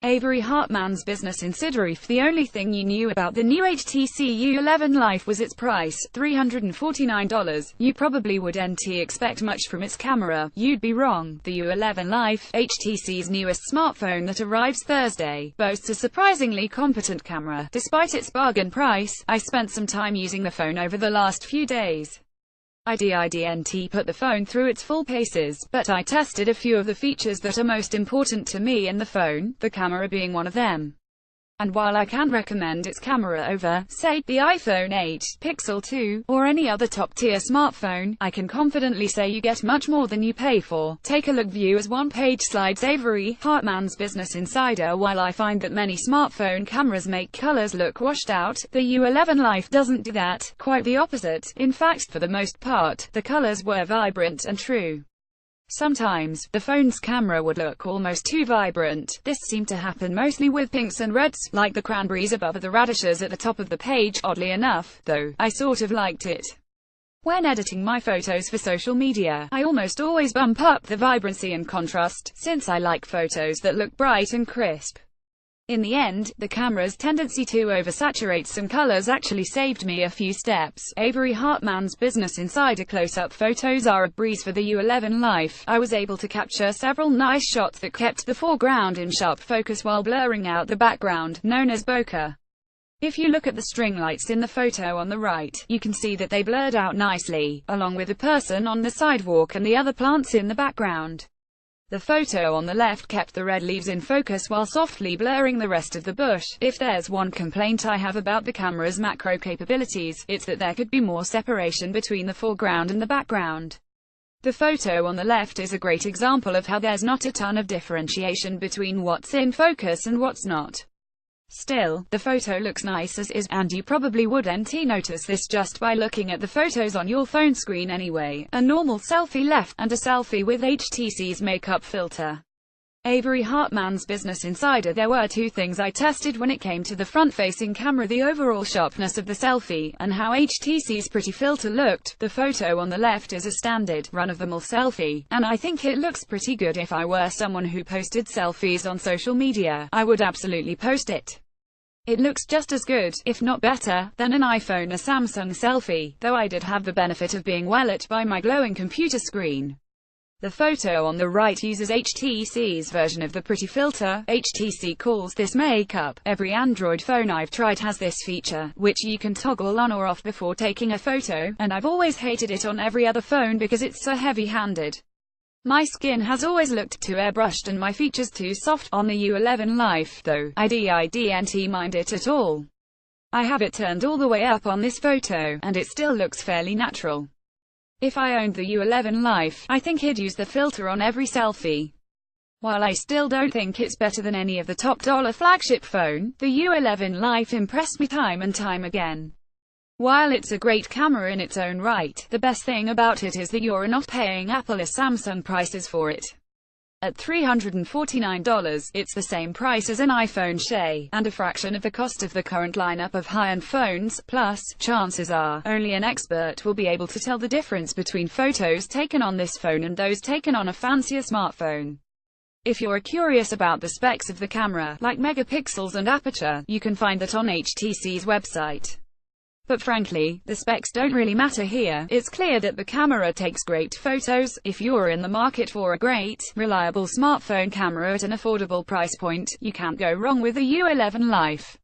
Avery Hartman's Business Insider. If the only thing you knew about the new HTC U11 Life was its price, $349, you probably wouldn't expect much from its camera. You'd be wrong. The U11 Life, HTC's newest smartphone that arrives Thursday, boasts a surprisingly competent camera. Despite its bargain price, I spent some time using the phone over the last few days. I didn't put the phone through its full paces, but I tested a few of the features that are most important to me in the phone, the camera being one of them. And while I can't recommend its camera over, say, the iPhone 8, Pixel 2, or any other top-tier smartphone, I can confidently say you get much more than you pay for. Take a look. View as one-page slides. Avery Hartman's Business Insider. While I find that many smartphone cameras make colors look washed out, the U11 Life doesn't do that. Quite the opposite. In fact, for the most part, the colors were vibrant and true. Sometimes, the phone's camera would look almost too vibrant. This seemed to happen mostly with pinks and reds, like the cranberries above the radishes at the top of the page. Oddly enough, though, I sort of liked it. When editing my photos for social media, I almost always bump up the vibrancy and contrast, since I like photos that look bright and crisp. In the end, the camera's tendency to oversaturate some colors actually saved me a few steps. Avery Hartman's Business Insider. Close-up photos are a breeze for the U11 Life. I was able to capture several nice shots that kept the foreground in sharp focus while blurring out the background, known as bokeh. If you look at the string lights in the photo on the right, you can see that they blurred out nicely, along with the person on the sidewalk and the other plants in the background. The photo on the left kept the red leaves in focus while softly blurring the rest of the bush. If there's one complaint I have about the camera's macro capabilities, it's that there could be more separation between the foreground and the background. The photo on the left is a great example of how there's not a ton of differentiation between what's in focus and what's not. Still, the photo looks nice as is, and you probably wouldn't notice this just by looking at the photos on your phone screen anyway. A normal selfie left, and a selfie with HTC's makeup filter. Avery Hartman's Business Insider. There were two things I tested when it came to the front-facing camera: the overall sharpness of the selfie, and how HTC's pretty filter looked. The photo on the left is a standard, run-of-the-mill selfie, and I think it looks pretty good. If I were someone who posted selfies on social media, I would absolutely post it. It looks just as good, if not better, than an iPhone or Samsung selfie, though I did have the benefit of being well lit by my glowing computer screen. The photo on the right uses HTC's version of the pretty filter. HTC calls this makeup. Every Android phone I've tried has this feature, which you can toggle on or off before taking a photo, and I've always hated it on every other phone because it's so heavy-handed. My skin has always looked too airbrushed and my features too soft. On the U11 Life, though, I didn't mind it at all. I have it turned all the way up on this photo, and it still looks fairly natural. If I owned the U11 Life, I think I'd use the filter on every selfie. While I still don't think it's better than any of the top-dollar flagship phone, the U11 Life impressed me time and time again. While it's a great camera in its own right, the best thing about it is that you're not paying Apple or Samsung prices for it. At $349, it's the same price as an iPhone SE, and a fraction of the cost of the current lineup of high-end phones. Plus, chances are, only an expert will be able to tell the difference between photos taken on this phone and those taken on a fancier smartphone. If you're curious about the specs of the camera, like megapixels and aperture, you can find that on HTC's website. But frankly, the specs don't really matter here. It's clear that the camera takes great photos. If you're in the market for a great, reliable smartphone camera at an affordable price point, you can't go wrong with the U11 Life.